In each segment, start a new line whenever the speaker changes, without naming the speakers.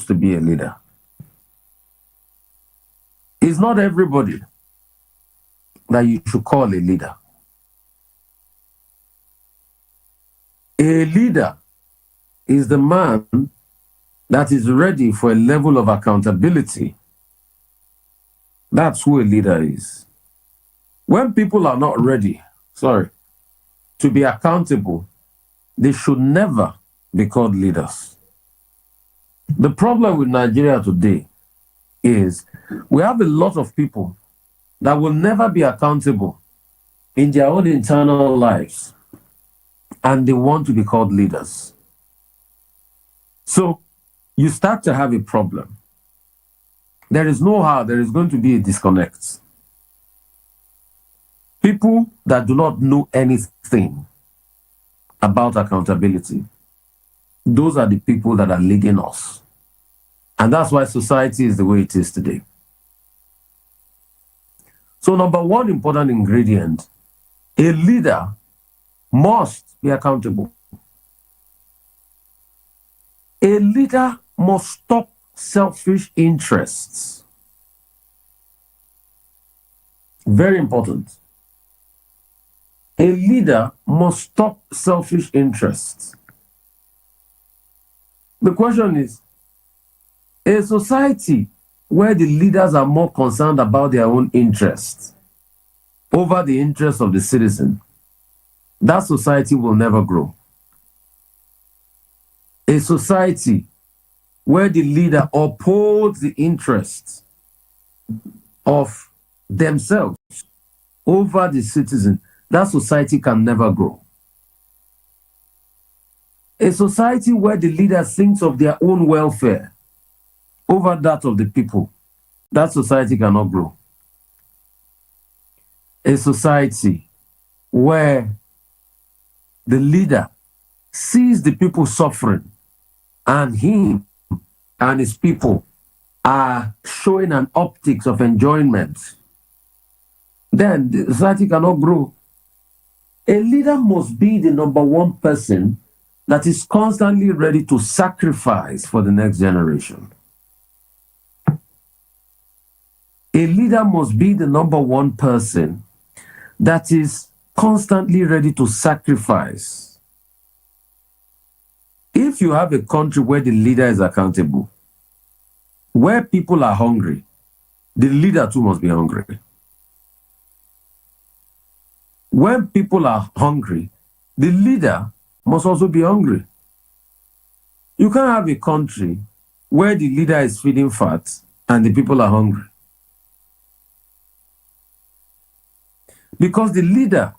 supposed to be a leader. It's not everybody that you should call a leader. A leader is the man that is ready for a level of accountability. That's who a leader is. When people are not ready, to be accountable, they should never be called leaders. The problem with Nigeria today is we have a lot of people that will never be accountable in their own internal lives, and they want to be called leaders. So you start to have a problem. There is no how, there is going to be a disconnect. People that do not know anything about accountability, those are the people that are leading us. And that's why society is the way it is today. So number one important ingredient, a leader must be accountable. A leader must stop selfish interests. Very important. A leader must stop selfish interests. The question is, a society where the leaders are more concerned about their own interests over the interests of the citizen, that society will never grow. A society where the leader upholds the interests of themselves over the citizen, that society can never grow. A society where the leader thinks of their own welfare over that of the people, that society cannot grow. A society where the leader sees the people suffering and him and his people are showing an optics of enjoyment, then the society cannot grow. A leader must be the number one person that is constantly ready to sacrifice for the next generation. A leader must be the number one person that is constantly ready to sacrifice. If you have a country where the leader is accountable, where people are hungry, the leader too must be hungry. When people are hungry, the leader must also be hungry. You can't have a country where the leader is feeding fat and the people are hungry. Because the leader,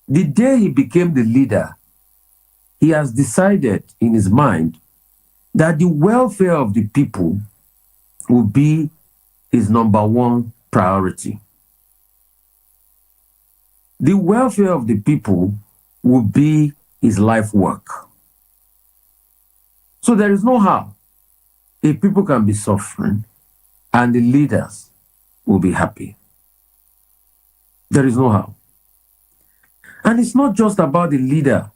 the day he became the leader, he has decided in his mind that the welfare of the people will be his number one priority. The welfare of the people will be his life work. So there is no how if people can be suffering and the leaders will be happy. There is no how. And it's not just about the leader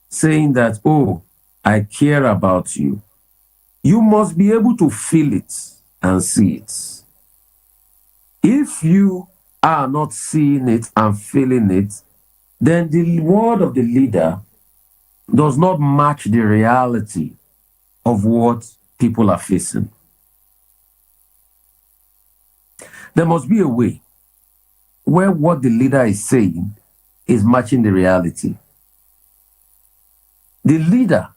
saying that, oh, I care about you. You must be able to feel it and see it. If you are not seeing it and feeling it, then the word of the leader does not match the reality of what people are facing. There must be a way where what the leader is saying is matching the reality. The leader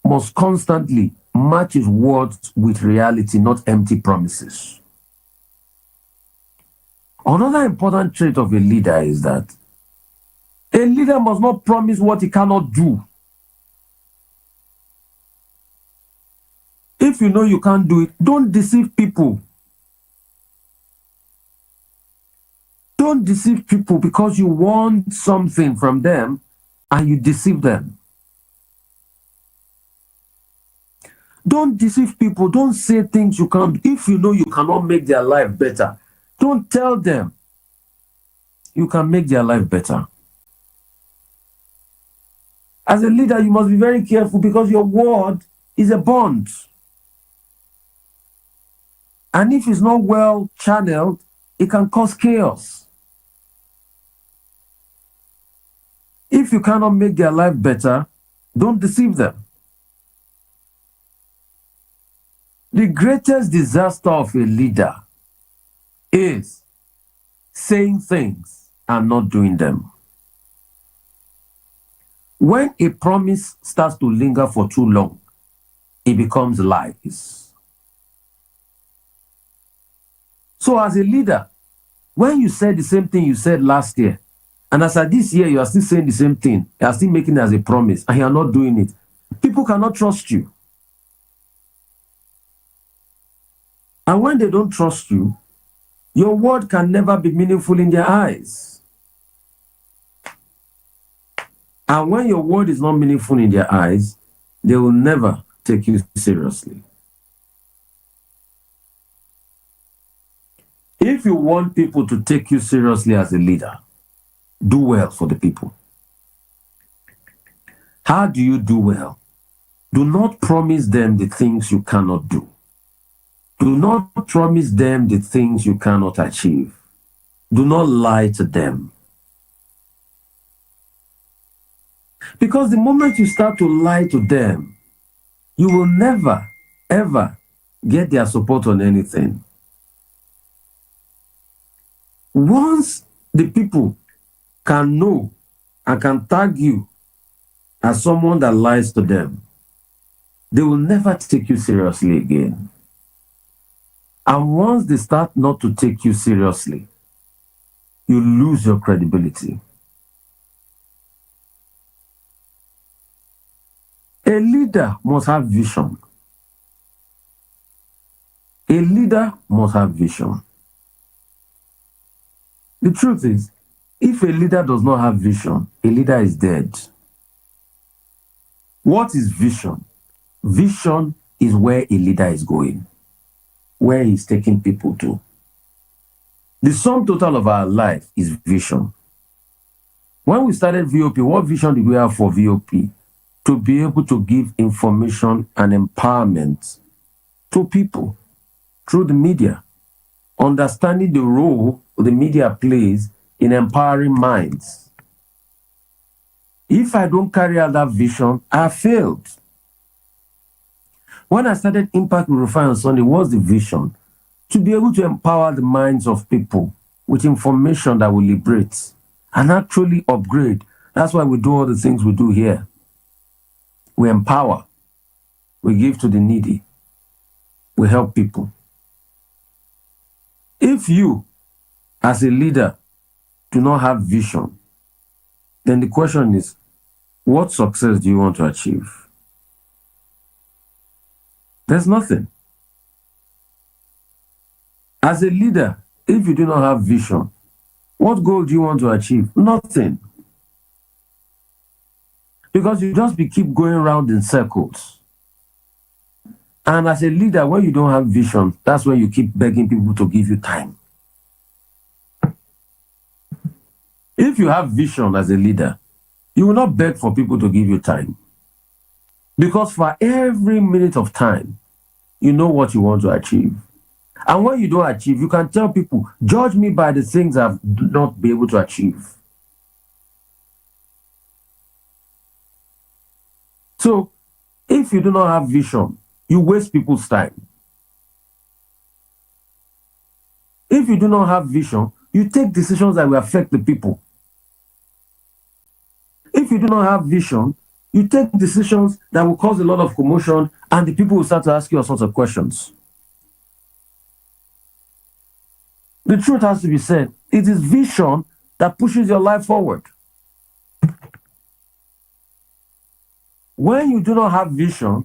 must constantly match his words with reality, not empty promises. Another important trait of a leader is that a leader must not promise what he cannot do. If you know you can't do it, don't deceive people. Don't deceive people because you want something from them and you deceive them. Don't deceive people. Don't say things you can't. If you know you cannot make their life better, don't tell them you can make their life better. As a leader, you must be very careful because your word is a bond. And if it's not well channeled, it can cause chaos. If you cannot make their life better, don't deceive them. The greatest disaster of a leader is saying things and not doing them. When a promise starts to linger for too long, it becomes lies. So as a leader, when you said the same thing you said last year, and as at this year you are still saying the same thing, you are still making it as a promise, and you are not doing it, people cannot trust you. And when they don't trust you, your word can never be meaningful in their eyes. And when your word is not meaningful in their eyes, they will never take you seriously. If you want people to take you seriously as a leader, do well for the people. How do you do well? Do not promise them the things you cannot do. Do not promise them the things you cannot achieve. Do not lie to them. Because the moment you start to lie to them, you will never, ever get their support on anything. Once the people can know and can tag you as someone that lies to them, they will never take you seriously again. And once they start not to take you seriously, you lose your credibility. A leader must have vision. A leader must have vision. The truth is, if a leader does not have vision, a leader is dead. What is vision? Vision is where a leader is going, where he's taking people to. The sum total of our life is vision. When we started VOP, what vision did we have for VOP? To be able to give information and empowerment to people through the media, understanding the role the media plays in empowering minds. If I don't carry out that vision, I failed. When I started Impact with Rufai Oseni, what's the vision? To be able to empower the minds of people with information that will liberate and actually upgrade. That's why we do all the things we do here. We empower. We give to the needy. We help people. If you, as a leader, do not have vision, then the question is, what success do you want to achieve? There's nothing. As a leader, if you do not have vision, what goal do you want to achieve? Nothing. Because you just keep going around in circles. And as a leader, when you don't have vision, that's when you keep begging people to give you time. If you have vision as a leader, you will not beg for people to give you time. Because for every minute of time, you know what you want to achieve. And when you don't achieve, you can tell people, judge me by the things I've not been able to achieve. So, if you do not have vision, you waste people's time. If you do not have vision, you take decisions that will affect the people. If you do not have vision, you take decisions that will cause a lot of commotion and the people will start to ask you all sorts of questions. The truth has to be said. It is vision that pushes your life forward. When you do not have vision,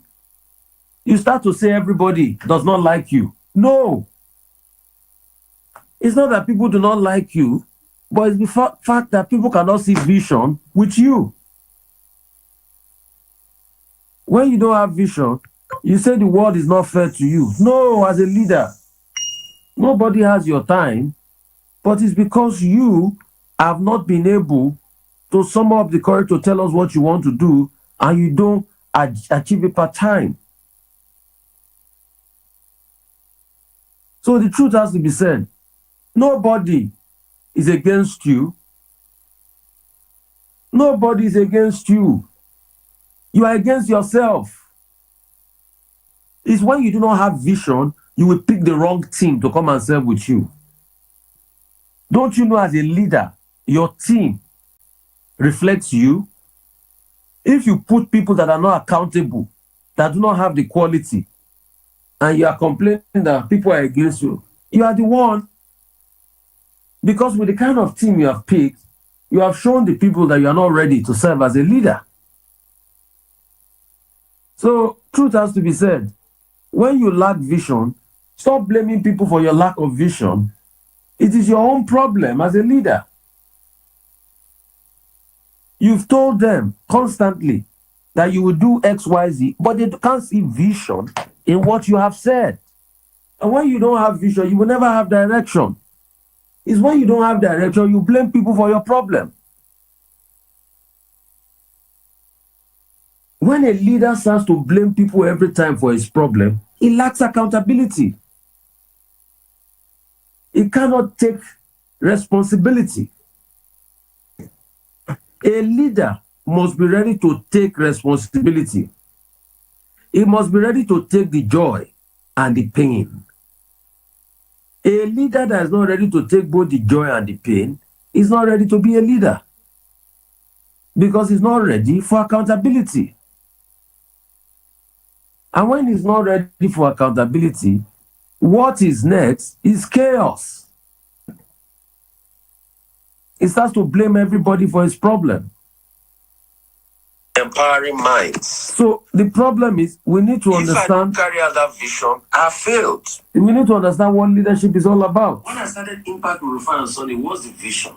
you start to say everybody does not like you. No. It's not that people do not like you, but it's the fact that people cannot see vision with you. When you don't have vision, you say the world is not fair to you. No, as a leader, nobody has your time, but it's because you have not been able to summon up the courage to tell us what you want to do, and you don't achieve it per time. So the truth has to be said. Nobody is against you. Nobody is against you. You are against yourself. It's when you do not have vision, you will pick the wrong team to come and serve with you. Don't you know, as a leader, your team reflects you? If you put people that are not accountable, that do not have the quality, and you are complaining that people are against you, you are the one. Because with the kind of team you have picked, you have shown the people that you are not ready to serve as a leader. So, truth has to be said. When you lack vision, stop blaming people for your lack of vision. It is your own problem as a leader. You've told them constantly that you will do X, Y, Z, but they can't see vision in what you have said. And when you don't have vision, you will never have direction. It's when you don't have direction, you blame people for your problem. When a leader starts to blame people every time for his problem, he lacks accountability. He cannot take responsibility. A leader must be ready to take responsibility. He must be ready to take the joy and the pain. A leader that is not ready to take both the joy and the pain is not ready to be a leader, because he's not ready for accountability. And when he's not ready for accountability, what is next is chaos. He starts to blame everybody for his problem. Empowering minds. So the problem is, we need to understand. If I carry out that vision, I failed. We need to understand what leadership is all about. When I started Impact with Rufai Oseni, what's the vision?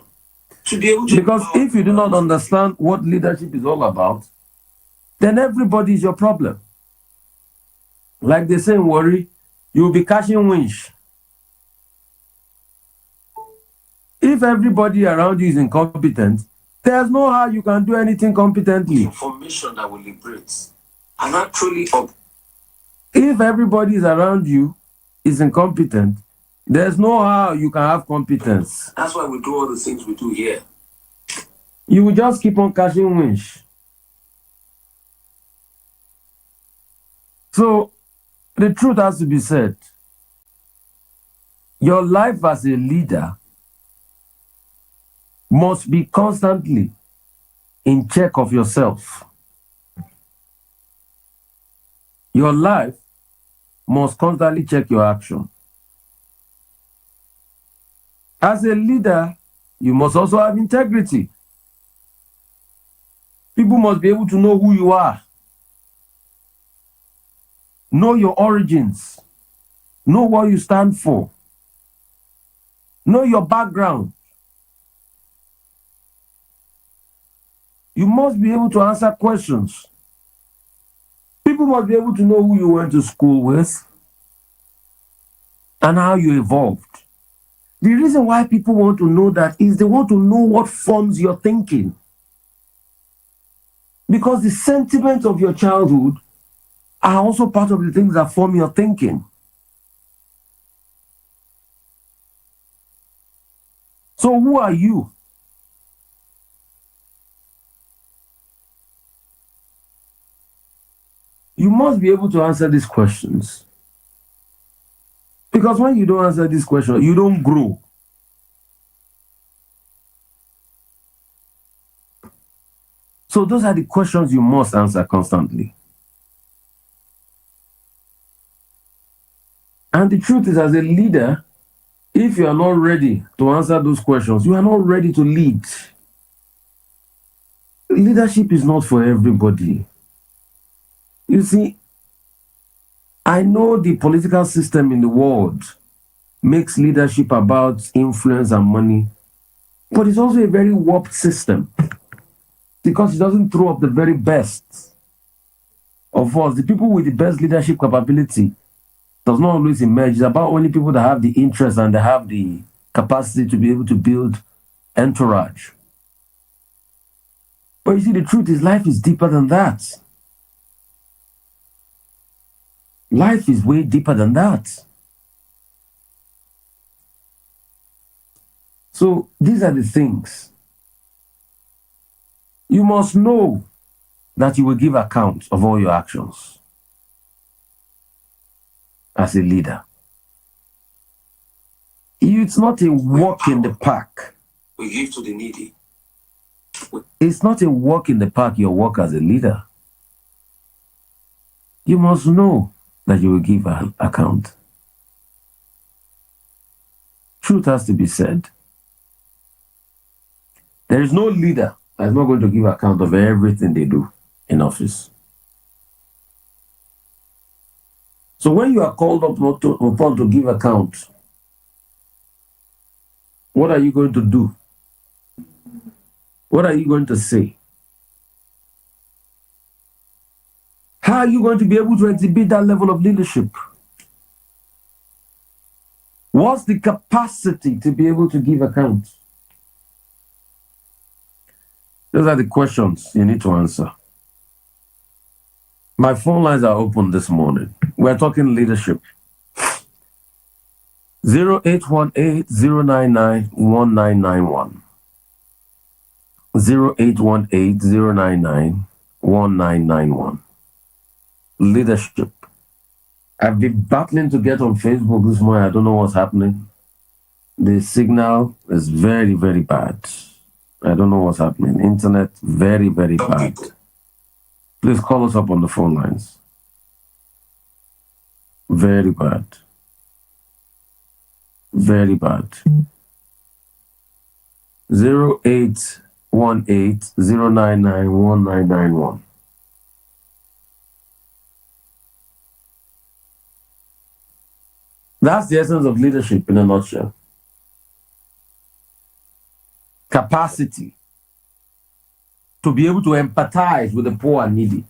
To be able to. Because if you do not understand what leadership is all about, then everybody is your problem. Like they say in Worry, you'll be catching winch. If everybody around you is incompetent, there's no how you can do anything competently. Information that will liberate. And actually, if everybody is around you is incompetent, there's no how you can have competence. That's why we do all the things we do here. You will just keep on catching winch. So, the truth has to be said. Your life as a leader must be constantly in check of yourself. Your life must constantly check your action. As a leader, you must also have integrity. People must be able to know who you are. Know your origins. Know what you stand for. Know your background. You must be able to answer questions. People must be able to know who you went to school with and how you evolved. The reason why people want to know that is they want to know what forms your thinking. Because the sentiments of your childhood are also part of the things that form your thinking. So who are you? You must be able to answer these questions. Because when you don't answer these questions, you don't grow. So those are the questions you must answer constantly. And the truth is, as a leader, if you are not ready to answer those questions, you are not ready to lead. Leadership is not for everybody. You see, I know the political system in the world makes leadership about influence and money, but it's also a very warped system because it doesn't throw up the very best of us. The people with the best leadership capability does not always emerge. It's about only people that have the interest and they have the capacity to be able to build entourage. But you see, the truth is, life is deeper than that. Life is way deeper than that. So these are the things. You must know that you will give account of all your actions as a leader. It's not a walk in the park.
We give to the needy.
It's not a walk in the park, your work as a leader. You must know that you will give an account. Truth has to be said. There is no leader that is not going to give account of everything they do in office. So when you are called upon to give account, what are you going to do? What are you going to say? How are you going to be able to exhibit that level of leadership? What's the capacity to be able to give account? Those are the questions you need to answer. My phone lines are open this morning. We're talking leadership. 0818-099-1991. 0818-099-1991. Leadership. I've been battling to get on Facebook this morning. I don't know what's happening. The signal is very, very bad. I don't know what's happening. Internet, very, very bad. Please call us up on the phone lines. Very bad. Very bad. 0818-099-1991. That's the essence of leadership in a nutshell. Capacity to be able to empathize with the poor and needy.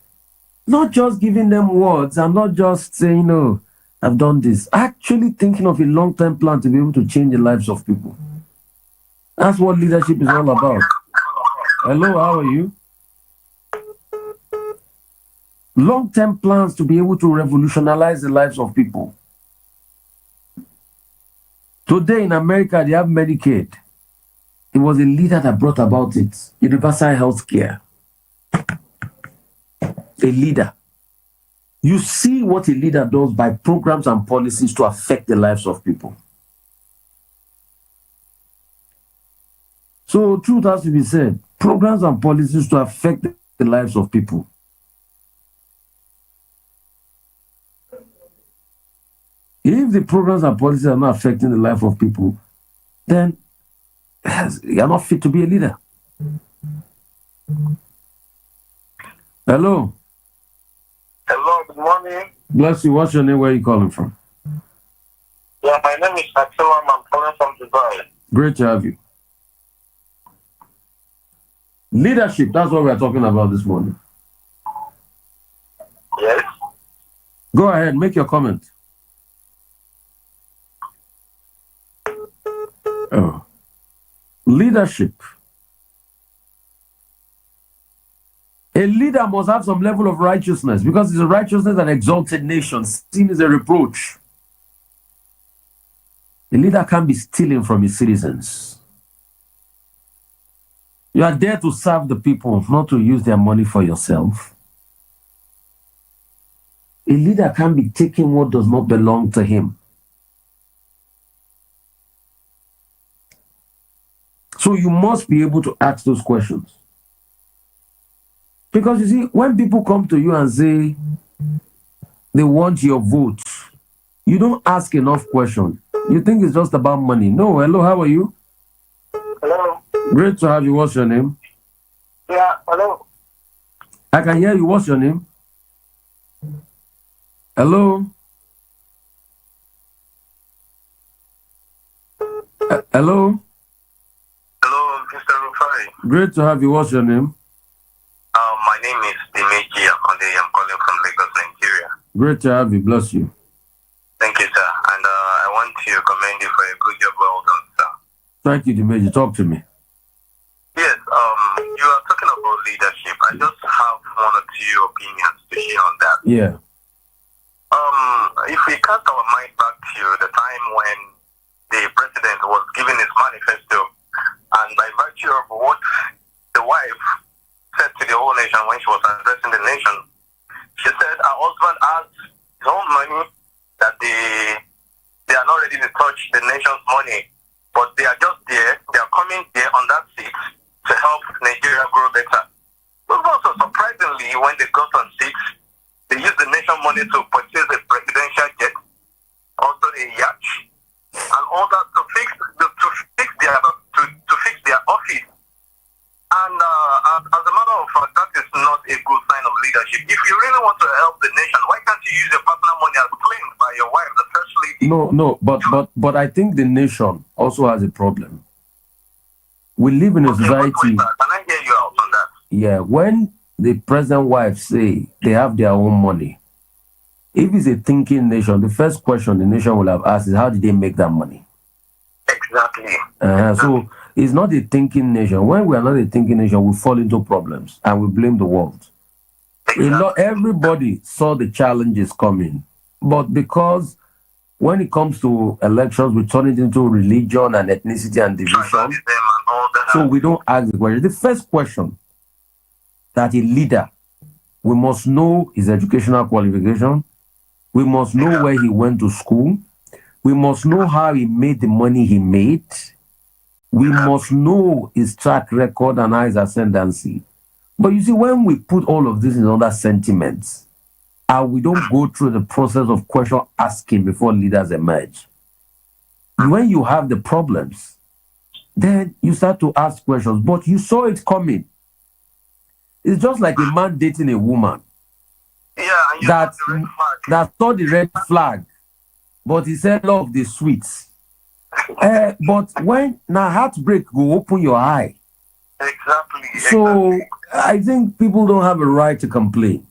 Not just giving them words and not just saying, "No, I've done this." Actually thinking of a long-term plan to be able to change the lives of people. That's what leadership is all about. Hello, how are you? Long-term plans to be able to revolutionize the lives of people. Today in America, they have Medicaid. It was a leader that brought about it. Universal health care. A leader. You see what a leader does by programs and policies to affect the lives of people. So truth has to be said. Programs and policies to affect the lives of people. If the programs and policies are not affecting the life of people, then you are not fit to be a leader. Hello.
Hello, good morning.
Bless you. What's your name? Where are you calling from?
Yeah, my name is Akilam. I'm calling from Dubai.
Great to have you. Leadership, that's what we're talking about this morning.
Yes.
Go ahead, make your comment. Oh. Leadership. A leader must have some level of righteousness because it's a righteousness that exalts a nation. Sin is a reproach. A leader can't be stealing from his citizens. You are there to serve the people, not to use their money for yourself. A leader can't be taking what does not belong to him. So you must be able to ask those questions. Because you see, when people come to you and say they want your vote, you don't ask enough questions. You think it's just about money. No, hello, how are you?
Hello.
Great to have you. What's your name?
Yeah, hello.
I can hear you. What's your name? Hello? Hello?
Hello, Mr. Rufai.
Great to have you. What's your name?
My name is Dimeji Akonde. I'm calling from Lagos, Nigeria.
Great to have you. Bless you.
Thank you, sir. And I want to commend you for a good job well done, sir.
Thank you, Dimeji. Talk to me.
Yes, you are talking about leadership. I just have one or two opinions to share on that.
Yeah.
If we cast our mind back to the time when the president was giving his manifesto you of what the wife said to the whole nation when she was addressing the nation. She said her husband has his own money, that they are not ready to touch the nation's money, but they are just there. They are coming there on that seat to help Nigeria grow better. But also surprisingly, when they got on seats, they used the nation money to purchase a presidential jet, also a yacht, and all that to fix their office. And as a matter of fact, that is not a good sign of leadership. If you really want to help the nation, why can't you use your personal money as claimed by your wife, the first lady?
No, but I think the nation also has a problem. We live in a society.
Can I hear you out on that?
Yeah, when the president wife say they have their own money, if it's a thinking nation, the first question the nation will have asked is how did they make that money?
Exactly.
So it's not a thinking nation. When we are not a thinking nation, we fall into problems and we blame the world.
Exactly.
Everybody saw the challenges coming, but because when it comes to elections, we turn it into religion and ethnicity and division. So we don't ask the question. The first question that a leader, we must know his educational qualification. We must know where he went to school. We must know how he made the money he made. We must know his track record and his ascendancy. But you see, when we put all of this in other sentiments, and we don't go through the process of question asking before leaders emerge, when you have the problems, then you start to ask questions, but you saw it coming. It's just like a man dating a woman.
Yeah,
that saw the red flag, but he said love the sweets. But when now heartbreak go open your eye.
Exactly.
So I think people don't have a right to complain.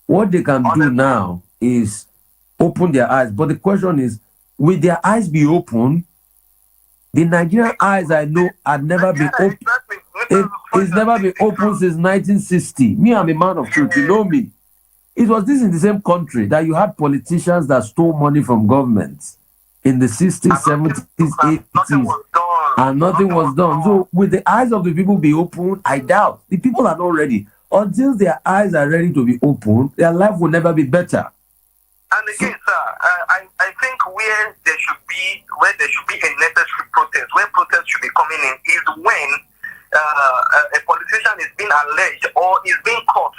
What they can do now is open their eyes. But the question is, will their eyes be open? The Nigerian eyes I know had never been open. It's never been open since 1960. Me, I'm a man of truth. You know me. It was this in the same country that you had politicians that stole money from governments in the 60s, 70s, 80s, and nothing was done. So will the eyes of the people be open? I doubt. The people are not ready. Until their eyes are ready to be open, their life will never be better.
And again, sir, I think where there should be a necessary protest, where protest should be coming in, is when a politician is being alleged or is being caught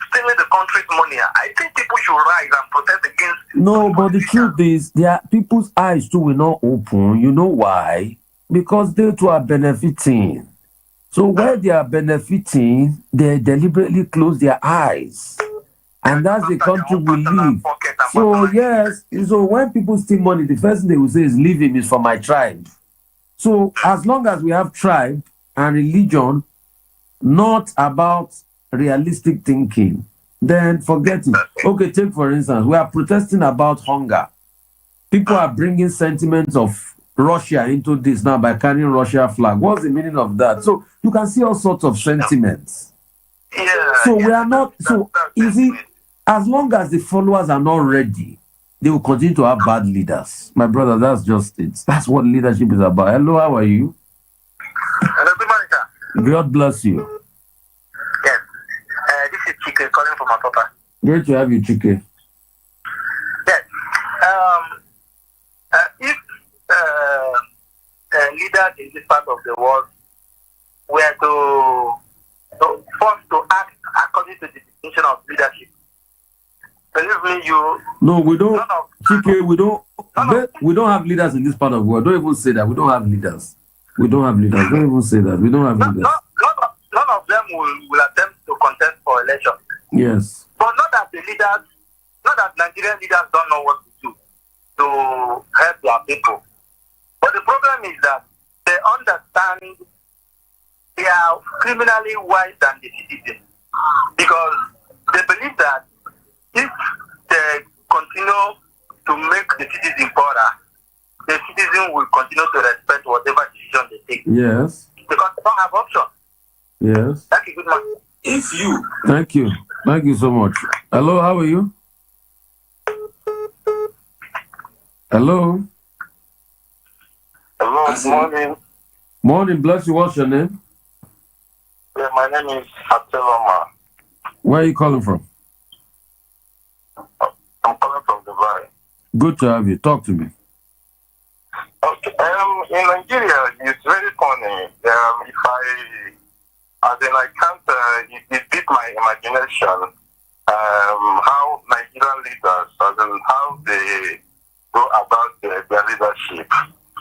stealing the country's money. I think people should rise and protest against.
No, but the truth is, people's eyes too will not open. You know why? Because they too are benefiting. So where they are benefiting, they deliberately close their eyes. And that's the country we live. So yes, so when people steal money, the first thing they will say is leave him, is for my tribe. So as long as we have tribe and religion, not about realistic thinking, then forget it. Okay, take for instance, we are protesting about hunger. People are bringing sentiments of Russia into this now by carrying Russia flag. What's the meaning of that? So you can see all sorts of sentiments. So we are not, so you see, as long as the followers are not ready, they will continue to have bad leaders. My brother, that's just it. That's what leadership is about. Hello, how are you?
Hello, good morning, sir.
God bless you.
Yes. This is Chike calling from Apapa.
Great to have you, Chike.
Yes. If leaders in this part of the world were to forced to act according to the definition of leadership, believe me,
No, we don't. Chike, we don't have leaders in this part of the world. Don't even say that. We don't have leaders. We don't have leaders. Don't even say that. We don't have leaders.
None of them will attempt to contest for election.
Yes.
But not that Nigerian leaders don't know what to do to help their people. But the problem is that they understand they are criminally wise than the citizens, because they believe that if they continue to make the citizen poorer, the citizen will continue to respect whatever decision they take.
Yes.
Because they don't have option.
Yes.
That's a good man. If you.
Thank you. Thank you so much. Hello, how are you? Hello.
Hello, good morning.
Morning, bless you. What's your name?
Yeah, my name is Abdeloma.
Where are you calling from?
I'm calling from Dubai.
Good to have you. Talk to me.
Okay. In Nigeria, it's very funny. I can't. It beat my imagination. How Nigerian leaders, how they go about their leadership.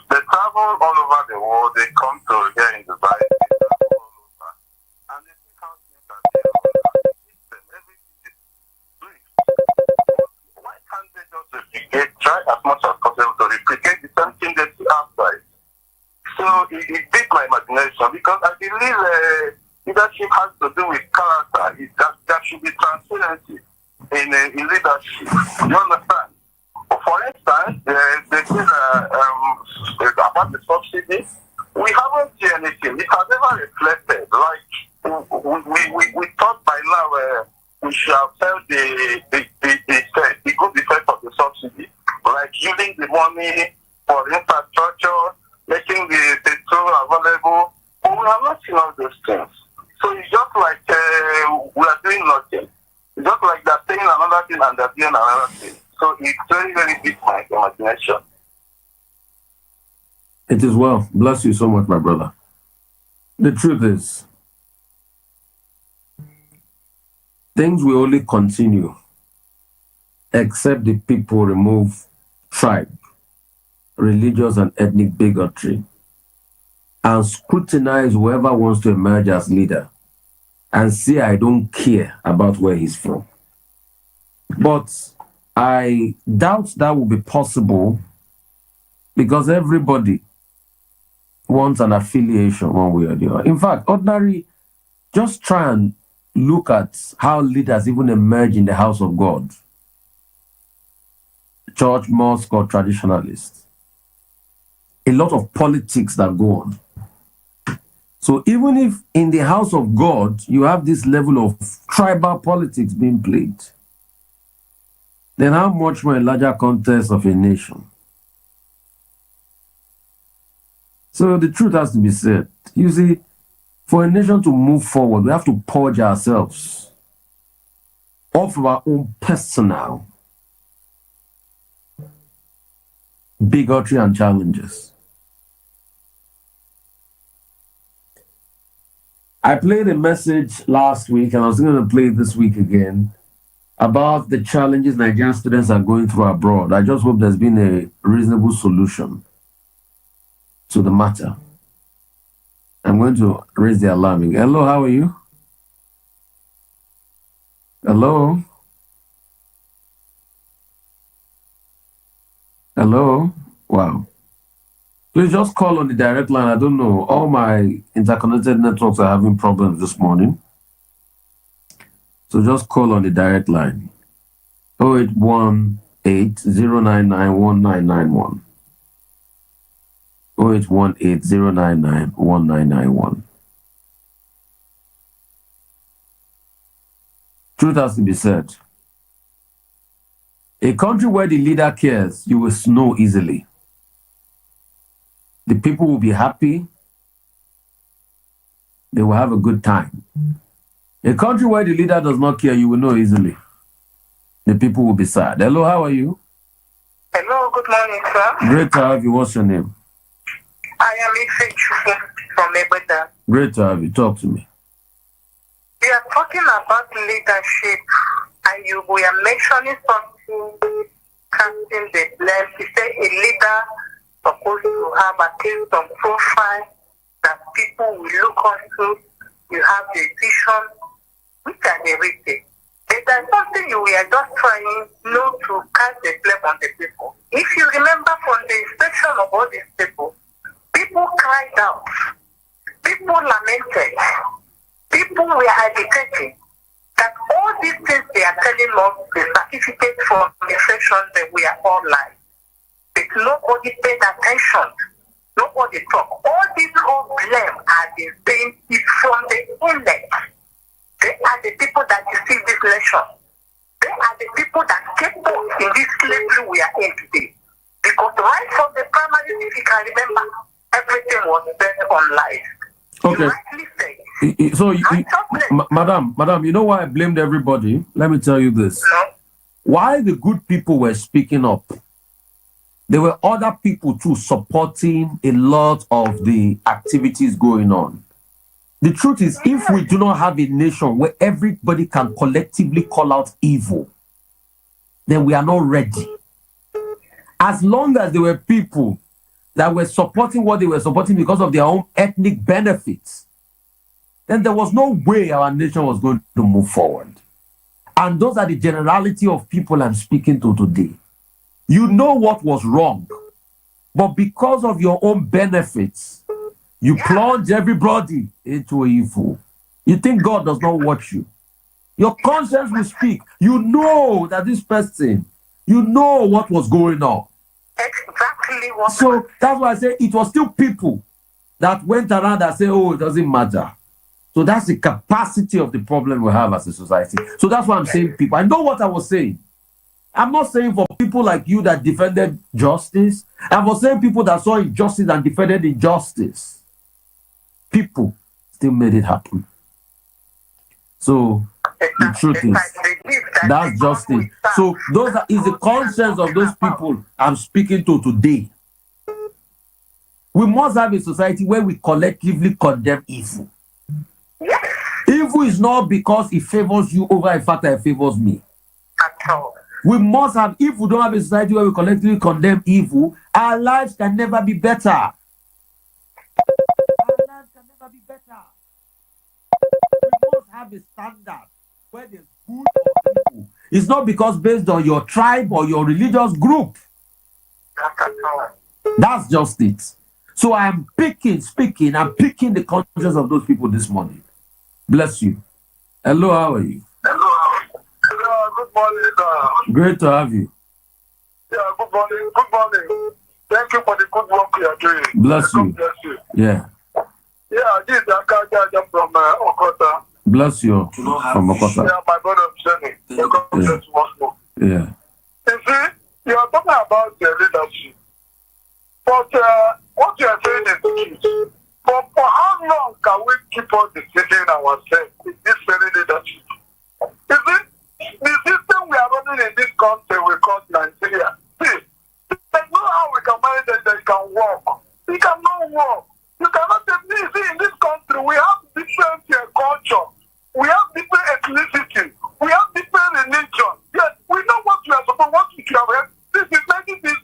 They travel all over the world. They come to here in Dubai. They travel all over, and they see how things are there. Everything is great. Why can't they just replicate? Try as much as possible to replicate the same thing they see outside. So it beat my imagination because I believe leadership has to do with character. There should be transparency in leadership. You understand? For instance, they say about the subsidy. We haven't seen anything. It has never reflected. Like we thought by now we should have felt the good effect of the subsidy, like giving the money for infrastructure, making the petrol available. But we have not seen all those things. So it's just like we are doing nothing. It's just like they're saying another thing and they're doing another thing. So it's very, very big my imagination.
It is well. Bless you so much, my brother. The truth is, things will only continue except the people remove tribe, religious and ethnic bigotry, and scrutinize whoever wants to emerge as leader and say, I don't care about where he's from. But I doubt that will be possible because everybody wants an affiliation one way or the other. In fact, just try and look at how leaders even emerge in the house of God, church, mosque, or traditionalists. A lot of politics that go on. So even if in the house of God, you have this level of tribal politics being played, then how much more a larger context of a nation? So the truth has to be said. You see, for a nation to move forward, we have to purge ourselves of our own personal bigotry and challenges. I played a message last week, and I was going to play it this week again, about the challenges Nigerian students are going through abroad. I just hope there's been a reasonable solution to the matter. I'm going to raise the alarm. Hello, how are you? Hello? Hello? Wow. Please just call on the direct line. I don't know. All my interconnected networks are having problems this morning. So just call on the direct line. 0818-099-1991. 0818-099-1991. Truth has to be said. A country where the leader cares, you will know easily. The people will be happy. They will have a good time. A country where the leader does not care, you will know easily. The people will be sad. Hello, how are you?
Hello, good morning, sir.
Great to have you. What's your name?
I am Ife from Ebeda.
Great to have you. Talk to me.
We are talking about leadership, and we are mentioning something, casting the blame. You say a leader supposed to have at least some profile that people will look onto. You have the vision, which are the written. If there's something we are just trying not to cast the blame on the people. If you remember from the inspection of all these people cried out, people lamented, people were agitating that all these things they are telling us, the certificate from the session that we are all live. But nobody paid attention. Nobody talk. All these whole blame are the same is from the inlet. They are the people that deceive this nation. They are the people that kept us in this slavery we are in today. Because right from the primary, if you can remember, everything was based on lies.
Okay.
You rightly say
Madam, you know why I blamed everybody? Let me tell you this. Why the good people were speaking up, there were other people too supporting a lot of the activities going on. The truth is, if we do not have a nation where everybody can collectively call out evil, then we are not ready. As long as there were people that were supporting what they were supporting because of their own ethnic benefits, then there was no way our nation was going to move forward. And those are the generality of people I'm speaking to today. You know what was wrong, but because of your own benefits, you plunge everybody into evil. You think God does not watch you. Your conscience will speak. You know that this person, you know what was going on.
Exactly what.
So that's why I say it was still people that went around and say, oh, it doesn't matter. So that's the capacity of the problem we have as a society. So that's why I'm saying people. I know what I was saying. I'm not saying for people like you that defended justice. I was saying people that saw injustice and defended injustice. People still made it happen. So the truth is, that's justice. So is the conscience of those people I'm speaking to today. We must have a society where we collectively condemn evil. Evil is not because it favors you over a fact that it favors me.
At all.
We must have, if we don't have a society where we collectively condemn evil, our lives can never be better. Our lives can never be better. We must have a standard where there's good or evil. It's not because based on your tribe or your religious group. That's just it. So I'm picking the conscience of those people this morning. Bless you. Hello, how are you?
Hello, good morning, sir.
Great to have you.
Yeah, good morning. Good morning. Thank you for the good work you are doing.
Bless you.
Bless you.
Yeah.
Yeah, this is Akaja from Okota.
Bless you from Okota.
Yeah, my brother Oseni. God bless you once more.
Yeah.
You see, you are talking about the leadership. But what you are saying is the truth. But for how long can we keep on deceiving ourselves with this very leadership? You see, the system we are running in this country we call Nigeria. See, there's no how we can manage that they can work. We cannot work. You cannot take me. See, in this country, we have different culture. We have different ethnicity. We have different religion. Yes, we know what we are supposed what we should have. This is making this.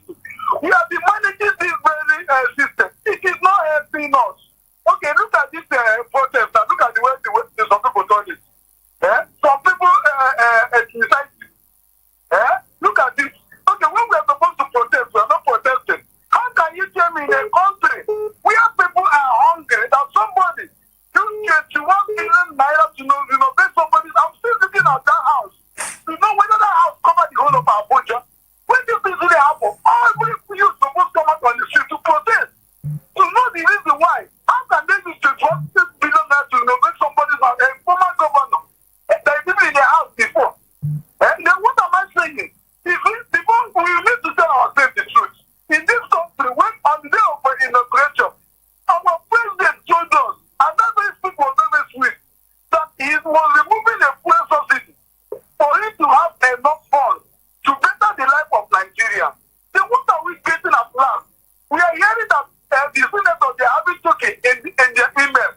We have been managing this very system. It is not helping us. Okay, look at this protest and look at the way some people done it. Some people ethnicize it. Look at this. Okay, when we are supposed to protest, we are not protesting. How can you tell me in a country where people are hungry that somebody use 21 billion naira to renovate somebody's? I'm still looking at that house. You know whether that house covered the whole of Abuja? When this thing really happen, every you supposed to come out on the street to protest. To know the reason why. How can they use 21 billion naira to renovate somebody's house? A former governor that is even in their house before. And then what am I saying? If we need to tell ourselves the truth. In this country, when on the day of inauguration, our president told us, and that very speech was very sweet, that he was removing the fuel subsidy for him to have enough funds to better the life of Nigeria. Then what are we getting at last? We are hearing that the senators, they are having talking in their email.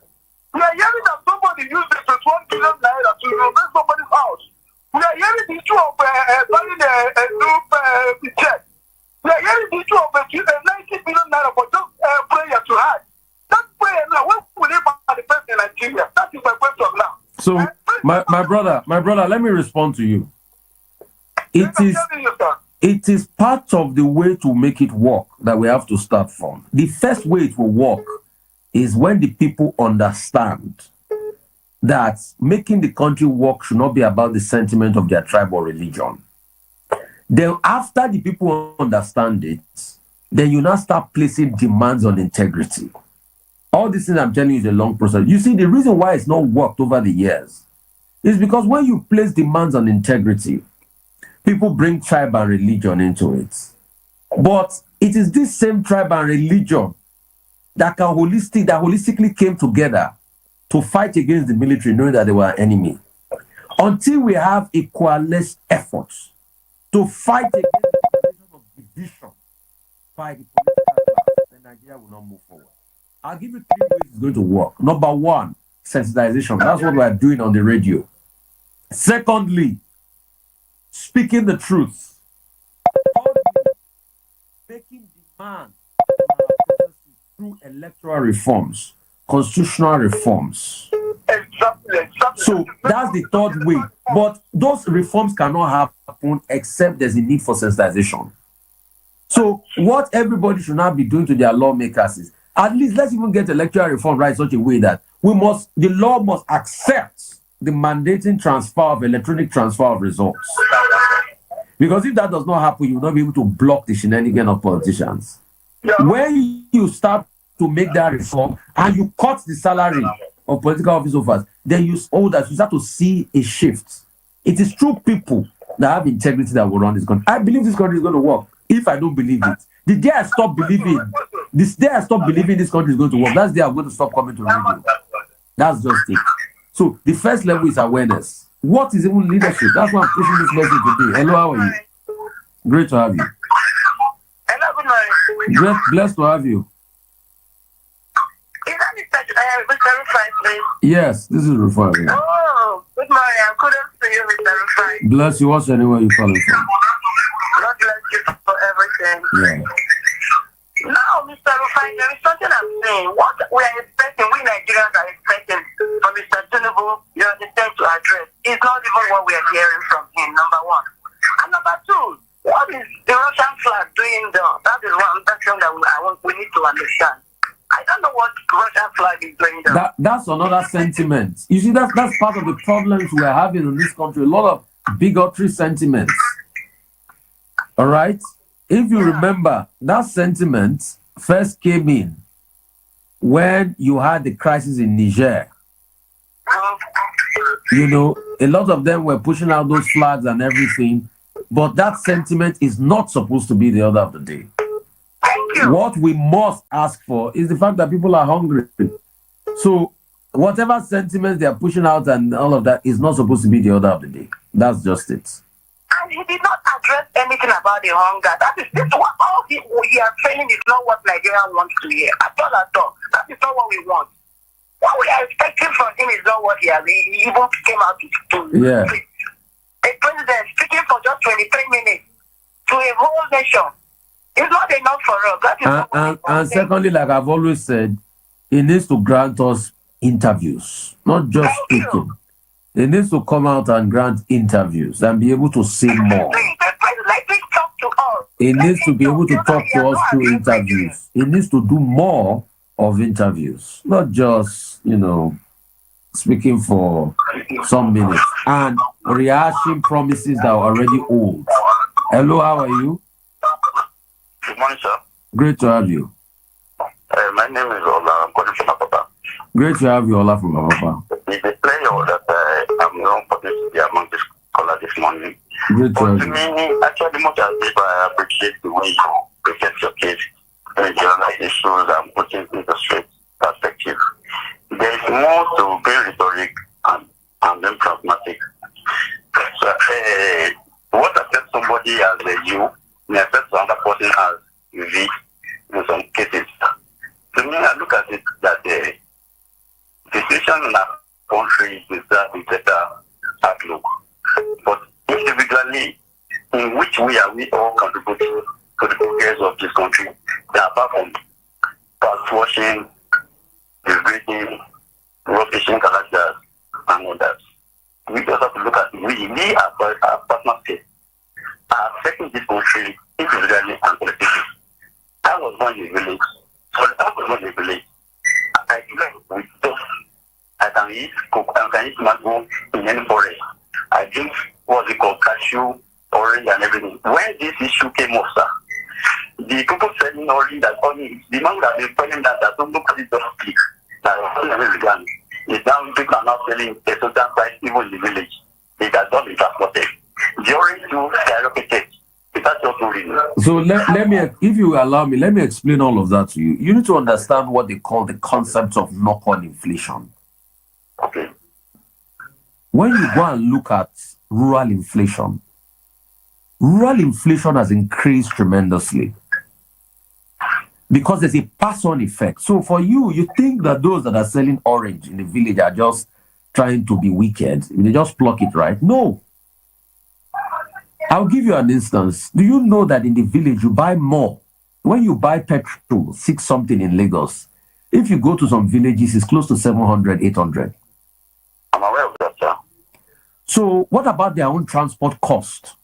We are hearing that somebody used the 21 billion naira to renovate somebody's house. We are hearing the issue of buying a new check. We are hearing the issue of 90 billion naira for just prayer to hide. That prayer now, when will it manifest in Nigeria? That is my question now.
So, my brother, let me respond to you. It is part of the way to make it work that we have to start from. The first way it will work is when the people understand that making the country work should not be about the sentiment of their tribe or religion. Then after the people understand it, then you now start placing demands on integrity. All these things I'm telling you is a long process. You see, the reason why it's not worked over the years is because when you place demands on integrity, people bring tribe and religion into it. But it is this same tribe and religion that holistically came together to fight against the military, knowing that they were an enemy. Until we have equalized efforts to fight against the situation of division by the political class, then Nigeria will not move forward. I'll give you 3 ways it's going to work. Number one, sensitization. That's what we are doing on the radio. Secondly, speaking the truth. Thirdly, making demands through electoral reforms, constitutional reforms.
Exactly.
So that's the third way. But those reforms cannot happen except there's a need for sensitization. So what everybody should now be doing to their lawmakers is, at least let's even get electoral reform right in such a way that the law must accept the mandating transfer of electronic transfer of results. Because if that does not happen, you will not be able to block the shenanigans of politicians.
Yeah.
When you start to make that reform and you cut the salary of political office holders, then you start to see a shift. It is true people that have integrity that will run this country. I believe this country is going to work. If I don't believe it, the day I stop believing this country is going to work, that's the day I'm going to stop coming to radio. That's just it. So the first level is awareness. What is even leadership? That's why I'm pushing this message today. Hello, how are you? Great to have you.
Hello, good morning.
Blessed to have you.
Is that Mr. Rufai, please?
Yes, this is Rufai.
Oh, good morning. I'm kudos to you, Mr. Rufai.
Bless you. What's anywhere you calling from?
God bless you for everything.
Yeah.
Now, Mr. Rufai, there is something I'm saying. What we are expecting, we Nigerians are expecting from Mr. Tinubu, you understand, to address is not even what we are hearing from him, number one. And number two, what is the Russian flag doing there? That is one thing that we need to understand. I don't know what Russian flag is doing there.
That's another sentiment. You see, that's part of the problems we are having in this country. A lot of bigotry sentiments. All right? If you remember, that sentiment first came in when you had the crisis in Niger. You know, a lot of them were pushing out those flags and everything, but that sentiment is not supposed to be the order of the day. What we must ask for is the fact that people are hungry. So whatever sentiments they are pushing out and all of that is not supposed to be the order of the day. That's just it.
And he did not address anything about the hunger. That is this what all he are saying is not what Nigeria wants to hear. At all. That is not what we want. What we are expecting from him is not what he even came out to
Yeah.
A president speaking for just 23 minutes to a whole nation. It's not enough for us. That is what we want.
And secondly, like I've always said, he needs to grant us interviews, not just speaking. He needs to come out and grant interviews and be able to say more. He needs to be able to talk to us through interviews. He needs to do more of interviews, not just, speaking for some minutes and rehashing promises that are already old. Hello, how are you?
Good morning, sir.
Great to have you.
My name is Ola. I'm calling from Apapa.
Great to have you, Ola, from Apapa.
It's a player that I'm not putting to be among this caller this morning.
Great to have
To
you.
me, actually, much as if I appreciate the way you present your case, generalize issues and putting into straight perspective. There is more to be rhetoric and then pragmatic. So, what affects somebody as a you may affect another person as V in some cases. To me, I look at it that the situation in our country is that we better outlook. But individually, in which way are we all contributing to the progress of this country? Apart from past washing, degrading, rotation characters, and others. We just have to look at we our personal state are affecting this country individually and collectively. I was born in a village. I drink with dust. I can eat cook. I can eat mango in any forest. I drink what's it called, cashew, orange, and everything. When this issue came up, sir, the people selling orange that only the man that they telling that nobody does speak. That is now people are now selling a certain price even in the village. It has not been transported. The orange too skyrocketed. That's just no reason.
So let me, if you allow me, let me explain all of that to you. You need to understand what they call the concept of knock-on inflation. when you go and look at rural inflation has increased tremendously because there's a pass-on effect. So for you think that those that are selling orange in the village are just trying to be wicked. They just pluck it, right? No. I'll give you an instance. Do you know that in the village you buy more? When you buy petrol, 6 something in Lagos, if you go to some villages, it's close to 700, 800.
I'm aware of that, sir.
So what about their own transport cost?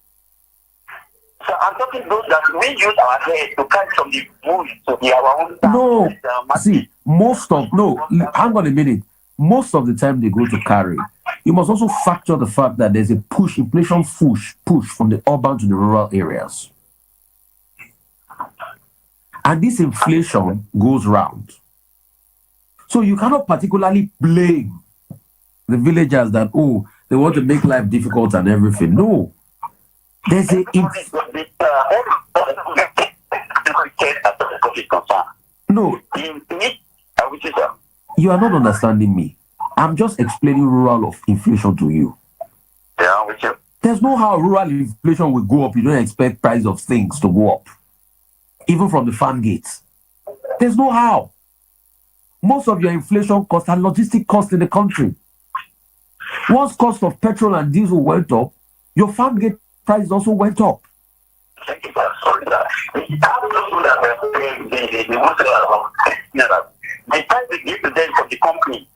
So I'm talking those that we use our head to catch from the bush to be our own.
No, see, hang on a minute. Most of the time they go to carry. You must also factor the fact that there's a inflation push from the urban to the rural areas. And this inflation goes round. So you cannot particularly blame the villagers that, they want to make life difficult and everything. No. There's No. You are not understanding me. I'm just explaining rural of inflation to you.
Yeah, I'm with you.
There's no how rural inflation will go up. You don't expect price of things to go up. Even from the farm gates. There's no how. Most of your inflation costs are logistic costs in the country. Once cost of petrol and diesel went up, your farm gate price also went up.
Thank you, sir. Sorry, sir. The price they give to them from the company,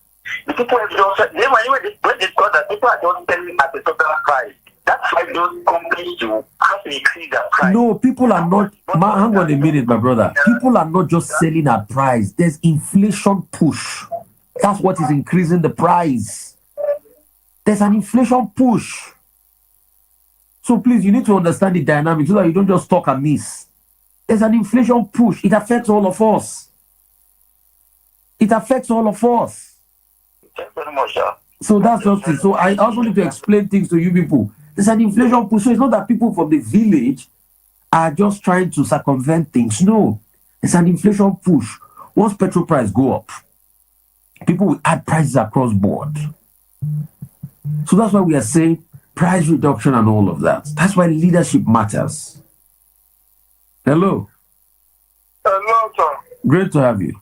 the people have just, when they discuss that people are just selling at a total price. That's why those companies do have to increase their price.
No, people are not. Hang on a minute, my brother. People are not just selling at price. There's inflation push. That's what is increasing the price. There's an inflation push. So please, you need to understand the dynamics so that you don't just talk amiss. There's an inflation push. It affects all of us. It affects all of us.
Thank you very much, sir.
So that's just it. So I also need to explain things to you people. There's an inflation push. So it's not that people from the village are just trying to circumvent things. No. It's an inflation push. Once petrol price go up, people will add prices across board. So that's why we are saying price reduction and all of that. That's why leadership matters. Hello.
Hello, sir.
Great to have you.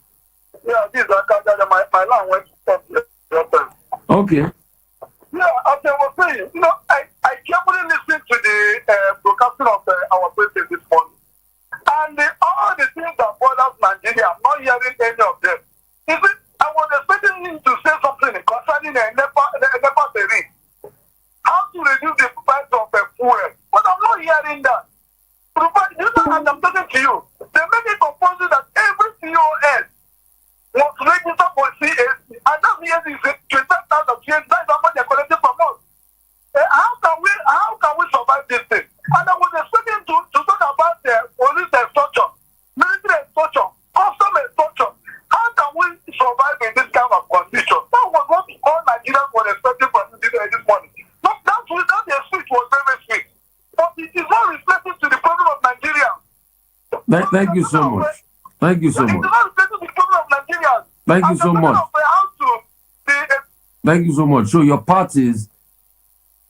Yeah, this is my line went up.
Okay.
Yeah, as I was saying, I carefully listened to the broadcasting of our president this morning. And all the things that bothers Nigeria, I'm not hearing any of them. I was expecting him to say something concerning the NEPA tariff. How to reduce the price of fuel. But I'm not hearing that. And I'm talking to you. They make it compulsory that every COS must register for CAC. And that CAC is 25,000 CAC. That's how much they're collecting from us. How can we survive this thing? And I was expecting to talk about the police extortion, military extortion, custom extortion. How can we survive in this kind of condition? That was what all Nigerians were expecting from this morning. That speech was very sweet. But it is not reflecting to the problem of Nigeria.
Thank you so much. Thank you so much.
It is not reflecting to the problem of Nigeria.
Thank you so much. Thank you so much. So your part is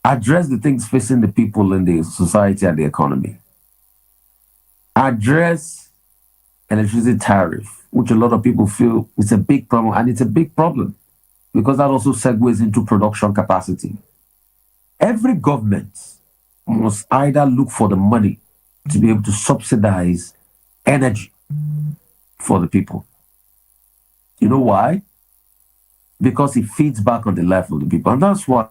address the things facing the people in the society and the economy. Address electricity tariff, which a lot of people feel it's a big problem, and it's a big problem because that also segues into production capacity. Every government must either look for the money to be able to subsidize energy for the people. You know why? Because it feeds back on the life of the people. And that's why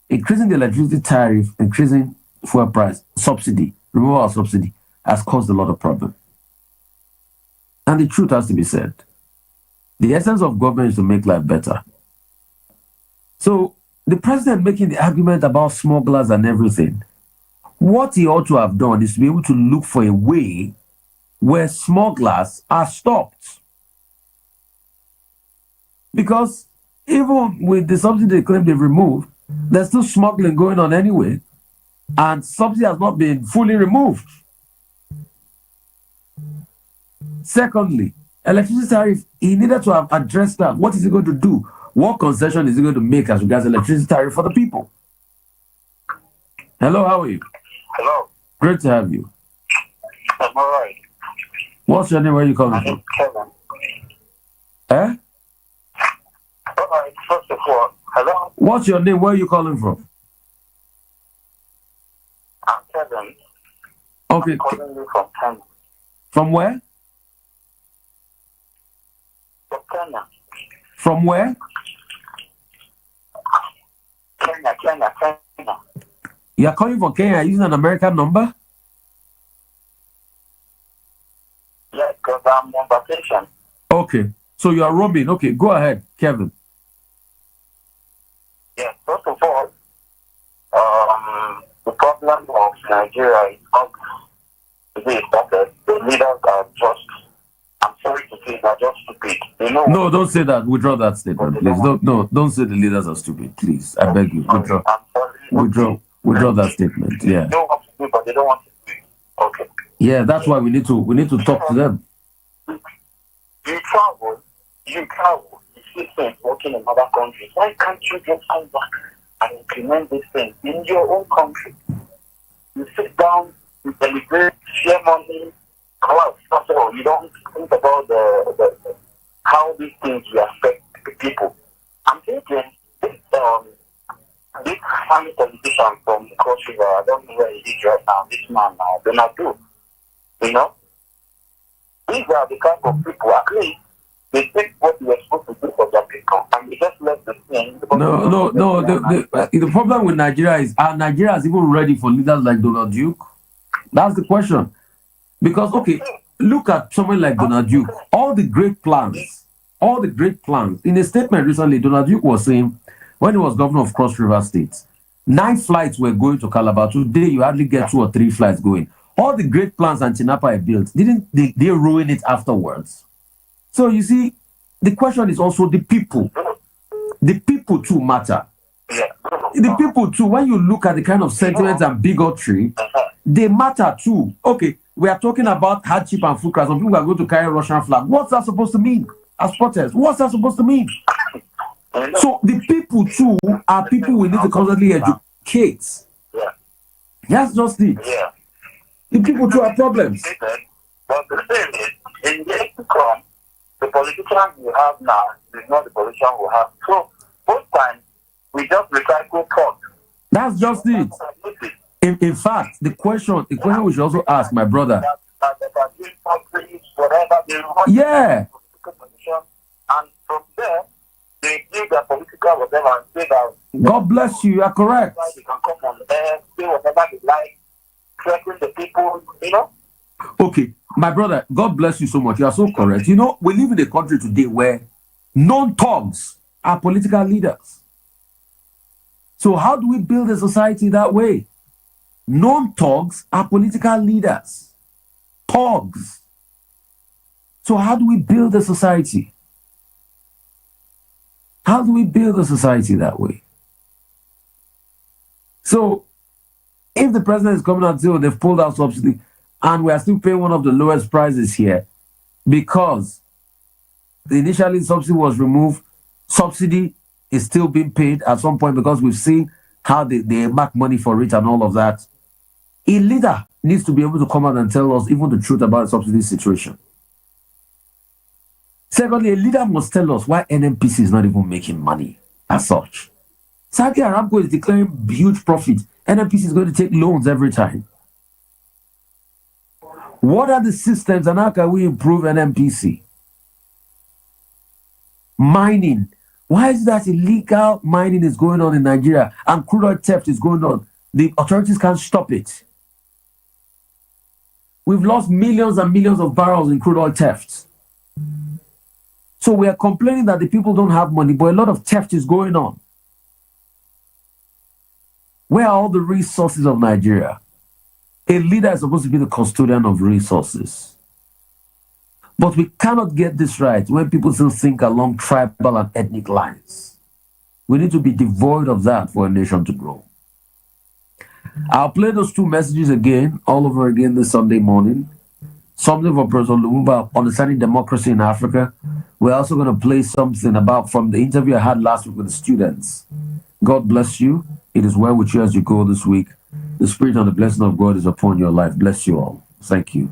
increasing the electricity tariff, increasing fuel price, subsidy, removal of subsidy has caused a lot of problems. And the truth has to be said. The essence of government is to make life better. So the president making the argument about smugglers and everything, what he ought to have done is to be able to look for a way where smugglers are stopped. Because even with the subsidy they claim they've removed, there's still smuggling going on anyway, and subsidy has not been fully removed. Secondly, electricity tariff, he needed to have addressed that. What is he going to do What concession is it going to make as regards electricity tariff for the people? Hello, how are you?
Hello.
Great to have you.
I'm alright.
What's your name? Where are you calling from?
Kevin.
Eh?
Alright, first of all, hello.
What's your name? Where are you calling from?
I'm Kevin.
Okay.
I'm calling you from Kenya.
From where?
From Kenya.
From where?
Kenya.
You're calling from Kenya using an American number?
Yes, because I'm on vacation.
Okay. So you are roaming. Okay, go ahead, Kevin.
Yes, first of all, the problem of Nigeria is not that the leaders are just, I'm sorry to say, they're just stupid. You know,
no, don't say that. Withdraw that statement, please. Don't say the leaders are stupid, please. I beg you. Withdraw.
I'm sorry.
Withdraw that statement. Yeah.
They don't want to do, but they don't want to do it. Okay.
Yeah, that's why we need to talk to them.
You travel, you see things working in other countries. Why can't you just come back and implement these things in your own country? You sit down, you deliberate, share money, you don't think about the how these things will affect the people. I'm thinking this funny politician from Cross River, I don't know where he is right now, this man now, Donald Trump, you know? These are the kind of people, at least, they take what we are supposed to do for their people, and they just let the thing.
No. The problem with Nigeria is, are Nigerians even ready for leaders like Donald Duke? That's the question. Because, okay, look at someone like Donald Duke. All the great plans. In a statement recently, Donald Duke was saying, when he was governor of Cross River State, 9 flights were going to Calabar. Today, you hardly get 2 or 3 flights going. All the great plans Antinapa built, didn't they ruin it afterwards? So you see, the question is also the people. The people too matter. The people too, when you look at the kind of sentiments and bigotry, they matter too. Okay, we are talking about hardship and food crisis. Some people are going to carry Russian flag. What's that supposed to mean? As protests, what's that supposed to mean? So the people too are people we need to constantly educate. That's just it. The people too are problems.
But the thing is, in years to come, the politician we have now is not the politician we have. So both times we just recycle thought.
That's just it. In fact, the question we should also ask, my brother. Yeah.
And from there, they give their political whatever and say that.
God bless you. You are correct.
They can come on there, say whatever they like, threaten the people, you know.
Okay, my brother, God bless you so much. You are so correct. You know, we live in a country today where non-thugs are political leaders. So how do we build a society that way? Non-thugs are political leaders. Thugs. So how do we build a society? How do we build a society that way? So if the president is coming out and saying, oh, they've pulled out subsidy, and we are still paying one of the lowest prices here because initially subsidy was removed, subsidy is still being paid at some point because we've seen how they make money for it and all of that. A leader needs to be able to come out and tell us even the truth about the subsidy situation. Secondly, a leader must tell us why NNPC is not even making money as such. Saudi Aramco is declaring huge profit. NNPC is going to take loans every time. What are the systems and how can we improve NNPC? Mining. Why is that illegal mining is going on in Nigeria and crude oil theft is going on? The authorities can't stop it. We've lost millions and millions of barrels in crude oil theft. So we are complaining that the people don't have money, but a lot of theft is going on. Where are all the resources of Nigeria? A leader is supposed to be the custodian of resources. But we cannot get this right when people still think along tribal and ethnic lines. We need to be devoid of that for a nation to grow. I'll play those 2 messages again, all over again this Sunday morning. Something for President Lumumba, understanding democracy in Africa. We're also going to play something about from the interview I had last week with the students. God bless you. It is well with you as you go this week. The Spirit and the blessing of God is upon your life. Bless you all. Thank you.